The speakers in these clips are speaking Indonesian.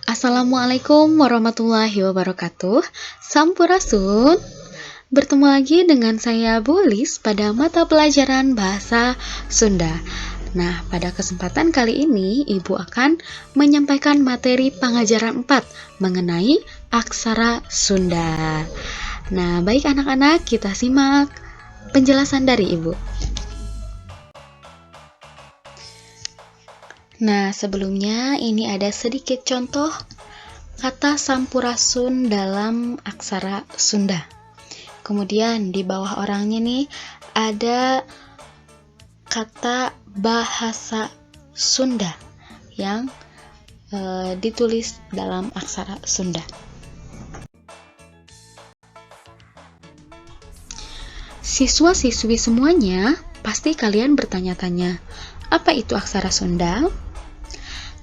Assalamualaikum warahmatullahi wabarakatuh. Sampurasun. Bertemu lagi dengan saya Bu Lis pada mata pelajaran Bahasa Sunda. Nah, pada kesempatan kali ini Ibu akan menyampaikan materi pengajaran 4 mengenai aksara Sunda. Nah, baik anak-anak, kita simak penjelasan dari Ibu. Nah, sebelumnya ini ada sedikit contoh kata sampurasun dalam aksara Sunda. Kemudian di bawah orangnya nih ada kata bahasa Sunda yang ditulis dalam aksara Sunda. Siswa-siswi semuanya, pasti kalian bertanya-tanya, apa itu aksara Sunda?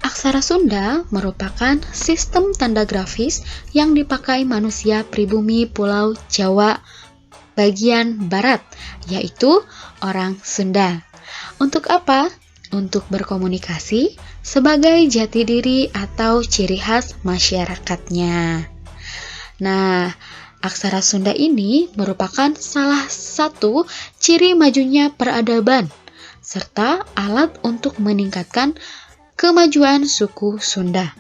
Aksara Sunda merupakan sistem tanda grafis yang dipakai manusia pribumi Pulau Jawa bagian barat, yaitu orang Sunda. Untuk apa? Untuk berkomunikasi sebagai jati diri atau ciri khas masyarakatnya. Nah, aksara Sunda ini merupakan salah satu ciri majunya peradaban, serta alat untuk meningkatkan kemajuan suku Sunda.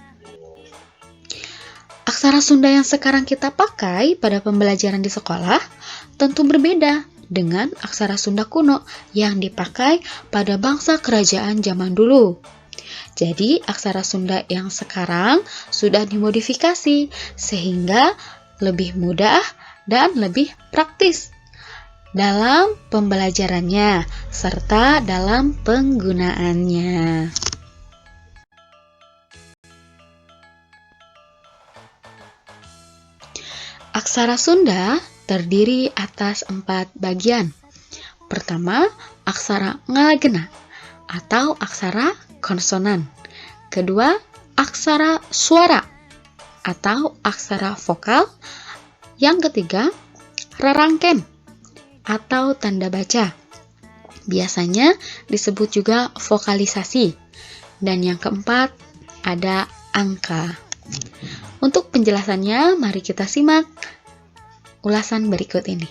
Aksara Sunda yang sekarang kita pakai pada pembelajaran di sekolah tentu berbeda dengan aksara Sunda kuno yang dipakai pada bangsa kerajaan zaman dulu. Jadi, aksara Sunda yang sekarang sudah dimodifikasi sehingga lebih mudah dan lebih praktis dalam pembelajarannya serta dalam penggunaannya. Aksara Sunda terdiri atas 4 bagian. Pertama, aksara ngalagena atau aksara konsonan. Kedua, aksara suara atau aksara vokal. Yang ketiga, rarangken atau tanda baca. Biasanya disebut juga vokalisasi. Dan yang keempat, ada angka. Untuk penjelasannya, mari kita simak ulasan berikut ini.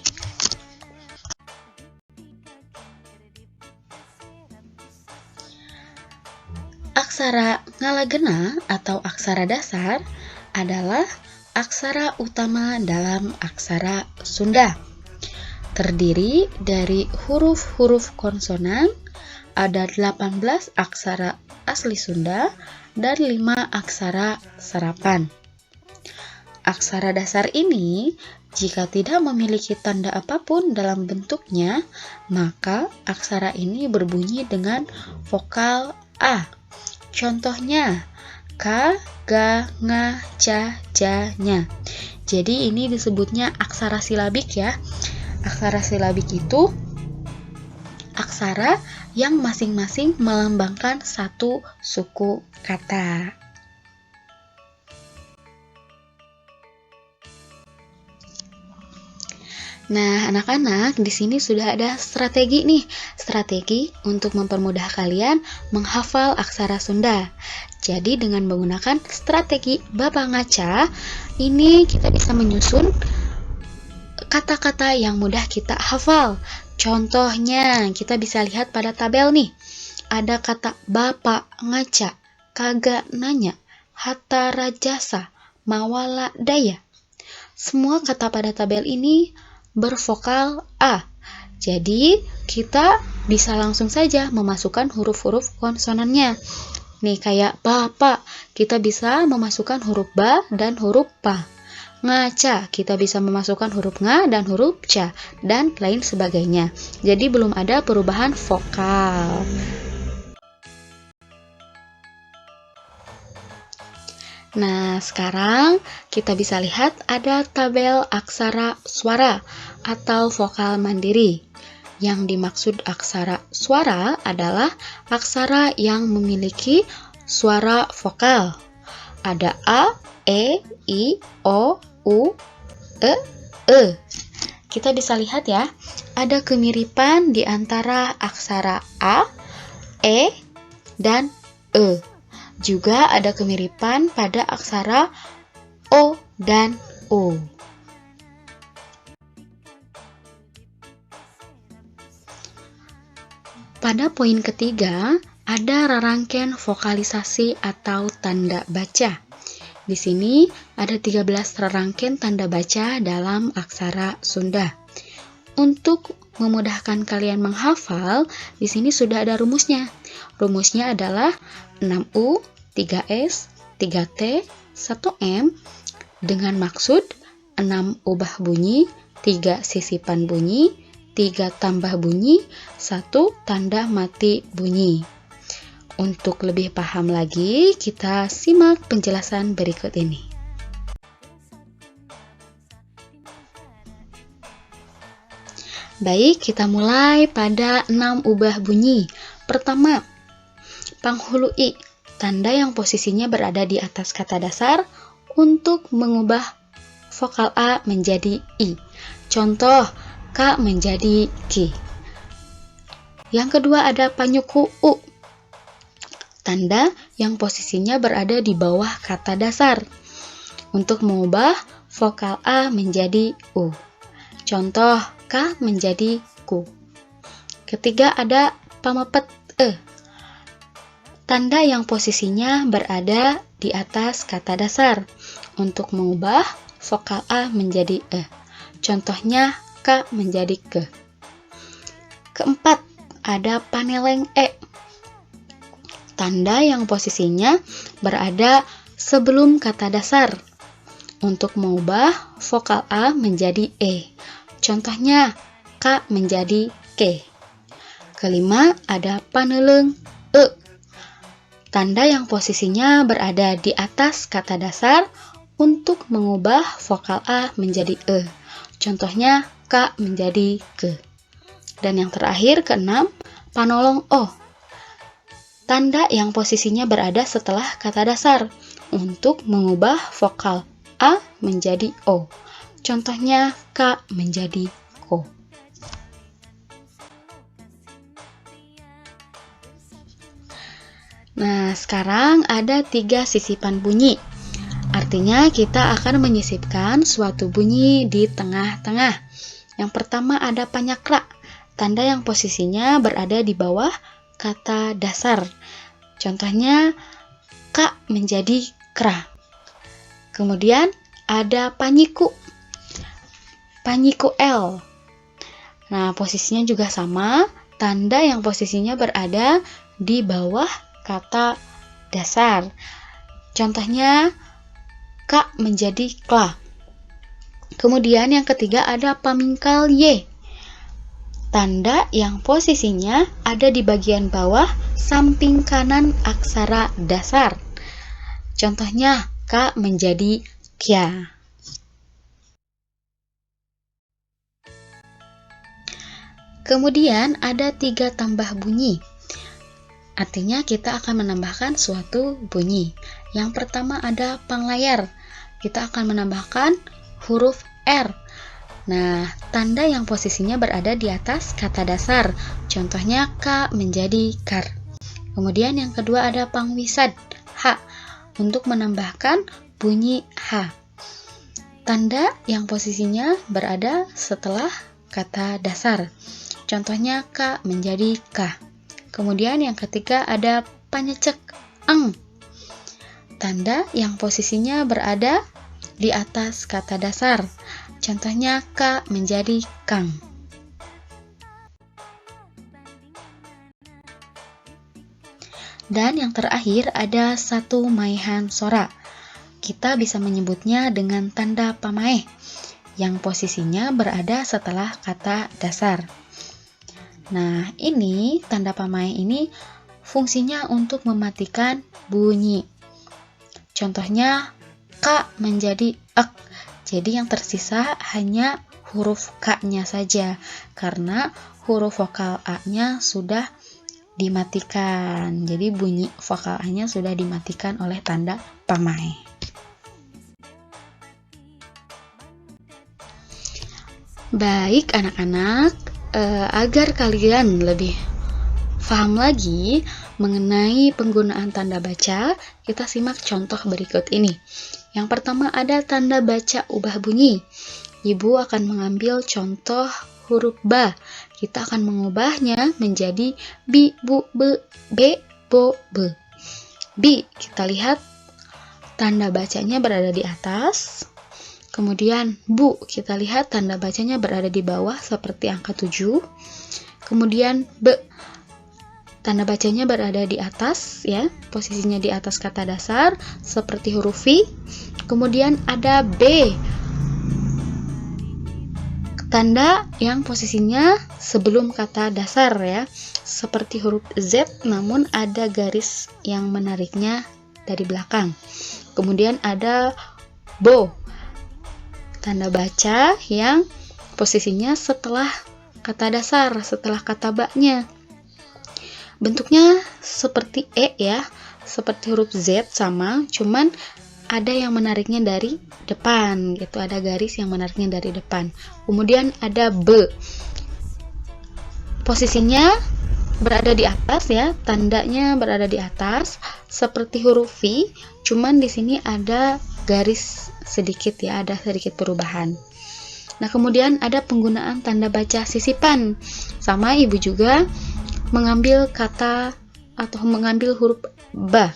Aksara ngalagena atau aksara dasar adalah aksara utama dalam aksara Sunda. Terdiri dari huruf-huruf konsonan, ada 18 aksara asli Sunda dan 5 aksara serapan. Aksara dasar ini, jika tidak memiliki tanda apapun dalam bentuknya, maka aksara ini berbunyi dengan vokal A. Contohnya, K, G, Ng, C, J, Nya. Jadi ini disebutnya aksara silabik ya. Aksara silabik itu aksara yang masing-masing melambangkan satu suku kata. Nah, anak-anak, di sini sudah ada strategi nih. Strategi untuk mempermudah kalian menghafal aksara Sunda. Jadi dengan menggunakan strategi Bapak Ngaca, ini kita bisa menyusun kata-kata yang mudah kita hafal. Contohnya, kita bisa lihat pada tabel nih. Ada kata Bapak Ngaca, kagak nanya, hatta rajasa, mawala daya. Semua kata pada tabel ini bervokal A. Jadi, kita bisa langsung saja memasukkan huruf-huruf konsonannya. Nih, kayak bapak, kita bisa memasukkan huruf ba dan huruf pa. Ngaca, kita bisa memasukkan huruf nga dan huruf ca, dan lain sebagainya. Jadi, belum ada perubahan vokal. Nah, sekarang kita bisa lihat ada tabel aksara suara atau vokal mandiri. Yang dimaksud aksara suara adalah aksara yang memiliki suara vokal. Ada A, E, I, O, U, E. Kita bisa lihat ya, ada kemiripan di antara aksara A, E, dan E. Juga ada kemiripan pada aksara O dan U. Pada poin ketiga, ada rangkaian vokalisasi atau tanda baca. Di sini ada 13 rangkaian tanda baca dalam aksara Sunda. Untuk memudahkan kalian menghafal, di sini sudah ada rumusnya. Rumusnya adalah 6U, 3S, 3T, 1M dengan maksud 6 ubah bunyi, 3 sisipan bunyi, 3 tambah bunyi, 1 tanda mati bunyi. Untuk lebih paham lagi, kita simak penjelasan berikut ini. Baik, kita mulai pada 6 ubah bunyi. Pertama, panghulu I, tanda yang posisinya berada di atas kata dasar untuk mengubah vokal A menjadi I. Contoh, K menjadi K. Yang kedua ada panyuku U, tanda yang posisinya berada di bawah kata dasar untuk mengubah vokal A menjadi U. Contoh, K menjadi Ku. Ketiga ada pamepet E, tanda yang posisinya berada di atas kata dasar untuk mengubah vokal A menjadi E. Contohnya, K menjadi Ke. Keempat, ada paneleng E, tanda yang posisinya berada sebelum kata dasar untuk mengubah vokal A menjadi E. Contohnya, K menjadi Ke. Kelima, ada paneleng E, tanda yang posisinya berada di atas kata dasar untuk mengubah vokal A menjadi E. Contohnya, K menjadi Ke. Dan yang terakhir, keenam, panolong O, tanda yang posisinya berada setelah kata dasar untuk mengubah vokal A menjadi O. Contohnya, K menjadi Ko. Nah, sekarang ada 3 sisipan bunyi. Artinya kita akan menyisipkan suatu bunyi di tengah-tengah. Yang pertama ada panyakra, tanda yang posisinya berada di bawah kata dasar. Contohnya, K menjadi Kra. Kemudian ada panyiku, panyiku L. Nah, posisinya juga sama, tanda yang posisinya berada di bawah kata dasar. Contohnya, K menjadi Kla. Kemudian yang ketiga ada pamingkal Y, tanda yang posisinya ada di bagian bawah samping kanan aksara dasar. Contohnya, K menjadi Kya. Kemudian ada 3 tambah bunyi. Artinya kita akan menambahkan suatu bunyi. Yang pertama ada panglayar. Kita akan menambahkan huruf R. Nah, tanda yang posisinya berada di atas kata dasar. Contohnya, K menjadi Kar. Kemudian yang kedua ada pangwisad, H, untuk menambahkan bunyi H. Tanda yang posisinya berada setelah kata dasar. Contohnya, K menjadi K. Kemudian yang ketiga ada panyecek, Eng, tanda yang posisinya berada di atas kata dasar. Contohnya, K menjadi Kang. Dan yang terakhir ada satu maihan sora. Kita bisa menyebutnya dengan tanda pamaeh yang posisinya berada setelah kata dasar. Nah, ini tanda pamaeh ini fungsinya untuk mematikan bunyi. Contohnya, K menjadi Ek. Jadi yang tersisa hanya huruf K-nya saja, karena huruf vokal A-nya sudah dimatikan. Jadi bunyi vokal A-nya sudah dimatikan oleh tanda pamaeh. Baik anak-anak, agar kalian lebih paham lagi Mengenai penggunaan tanda baca, kita simak contoh berikut ini. Yang pertama ada tanda baca ubah bunyi. Ibu akan mengambil contoh huruf ba. Kita akan mengubahnya menjadi bi, bu, be, be, bo, be. Bi, kita lihat tanda bacanya berada di atas. Kemudian bu, kita lihat tanda bacanya berada di bawah seperti angka 7. Kemudian be, tanda bacanya berada di atas ya, posisinya di atas kata dasar seperti huruf V. Kemudian ada B, tanda yang posisinya sebelum kata dasar ya, seperti huruf Z namun ada garis yang menariknya dari belakang. Kemudian ada bo, tanda baca yang posisinya setelah kata dasar, setelah kata ba-nya. Bentuknya seperti E ya, seperti huruf Z sama, cuman ada yang menariknya dari depan gitu, ada garis yang menariknya dari depan. Kemudian ada B, posisinya berada di atas ya, tandanya berada di atas seperti huruf V, cuman di sini ada garis sedikit ya, ada sedikit perubahan. Nah, kemudian ada penggunaan tanda baca sisipan. Sama ibu juga mengambil kata atau mengambil huruf ba.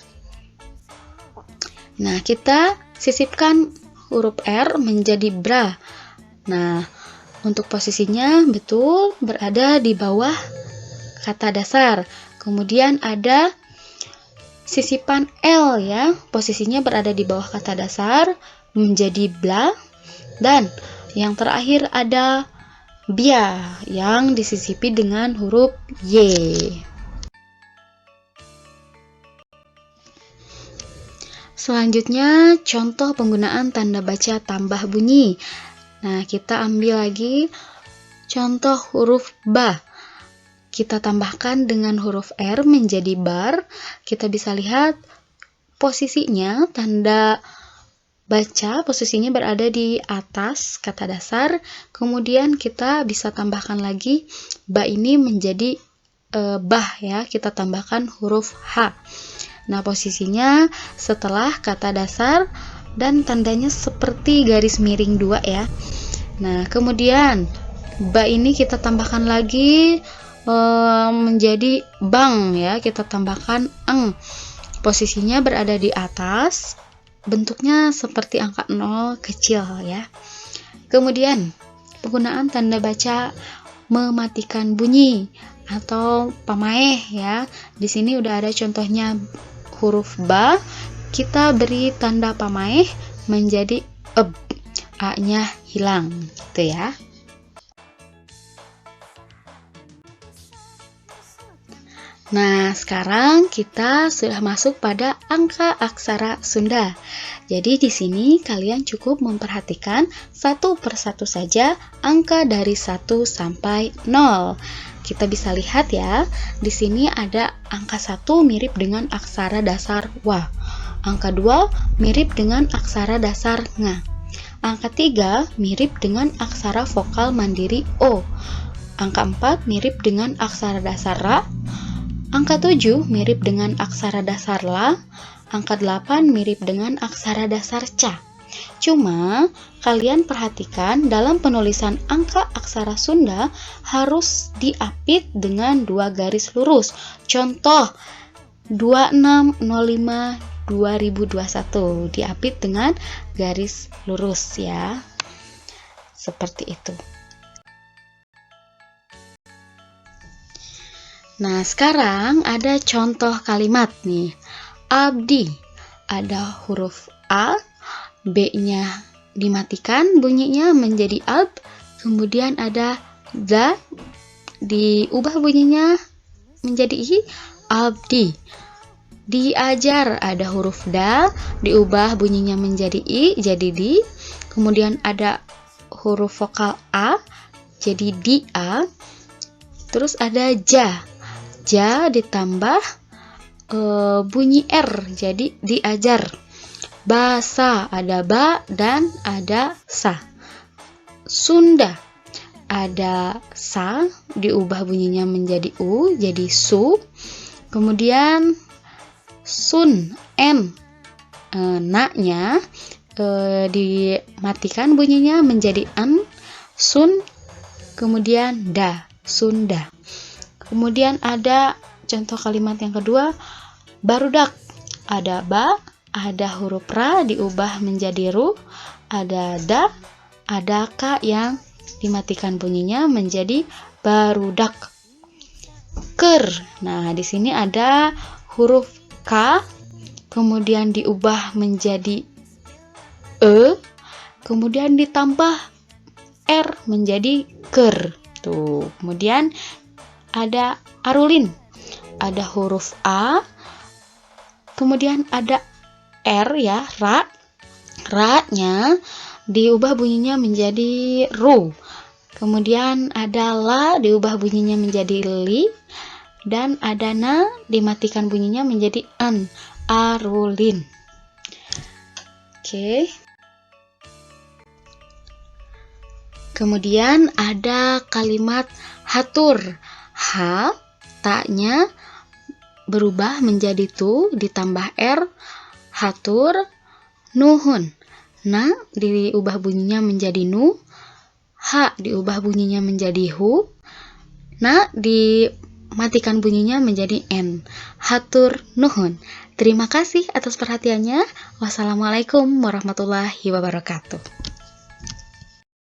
Nah, kita sisipkan huruf R menjadi bra. Nah, untuk posisinya betul berada di bawah kata dasar. Kemudian ada sisipan L ya, posisinya berada di bawah kata dasar menjadi bla. Dan yang terakhir ada bia yang disisipi dengan huruf Y. Selanjutnya contoh penggunaan tanda baca tambah bunyi. Nah, kita ambil lagi contoh huruf ba. Kita tambahkan dengan huruf R menjadi bar. Kita bisa lihat posisinya, tanda baca posisinya berada di atas kata dasar. Kemudian kita bisa tambahkan lagi ba ini menjadi bah ya, kita tambahkan huruf H. Nah, posisinya setelah kata dasar dan tandanya seperti garis miring 2 ya. Nah, kemudian ba ini kita tambahkan lagi menjadi bang ya, kita tambahkan eng. Posisinya berada di atas, bentuknya seperti angka 0 kecil ya. Kemudian penggunaan tanda baca mematikan bunyi atau pamaeh ya. Di sini udah ada contohnya huruf ba, kita beri tanda pamaeh menjadi eb, a-nya hilang gitu ya. Nah, sekarang kita sudah masuk pada angka aksara Sunda. Jadi di sini kalian cukup memperhatikan satu persatu saja angka dari 1 sampai 0. Kita bisa lihat ya, di sini ada angka 1 mirip dengan aksara dasar wa. Angka 2 mirip dengan aksara dasar nga. Angka 3 mirip dengan aksara vokal mandiri o. Angka 4 mirip dengan aksara dasar ra. Angka 7 mirip dengan aksara dasar la. Angka 8 mirip dengan aksara dasar ca. Cuma, kalian perhatikan dalam penulisan angka aksara Sunda harus diapit dengan 2 garis lurus. Contoh, 2605-2021 diapit dengan garis lurus ya. Seperti itu. Nah, sekarang ada contoh kalimat nih. Abdi, ada huruf A, B-nya dimatikan, bunyinya menjadi ab. Kemudian ada da, diubah bunyinya menjadi i, abdi. Diajar, ada huruf da, diubah bunyinya menjadi i, jadi di. Kemudian ada huruf vokal A, jadi dia. Terus ada ja, ja ditambah bunyi R, jadi diajar. Basa, ada ba dan ada sa. Sunda, ada sa, diubah bunyinya menjadi u, jadi su. Kemudian sun, n. Na-nya dimatikan bunyinya menjadi an, sun, kemudian da, sunda. Kemudian ada contoh kalimat yang kedua, barudak. Ada ba, ada huruf ra diubah menjadi ru, ada da, ada ka yang dimatikan bunyinya menjadi barudak. Ker. Nah, di sini ada huruf k, kemudian diubah menjadi e, kemudian ditambah r menjadi ker. Tuh. Kemudian ada arulin. Ada huruf a, kemudian ada r ya, ra. Ra-nya diubah bunyinya menjadi ru. Kemudian ada la diubah bunyinya menjadi li, dan ada na dimatikan bunyinya menjadi an, arulin. Oke. Kemudian ada kalimat hatur. Ha, ta-nya berubah menjadi tu ditambah r, hatur. Nuhun. Na diubah bunyinya menjadi nu, ha diubah bunyinya menjadi hu, na dimatikan bunyinya menjadi n, hatur nuhun. Terima kasih atas perhatiannya. Wassalamualaikum warahmatullahi wabarakatuh.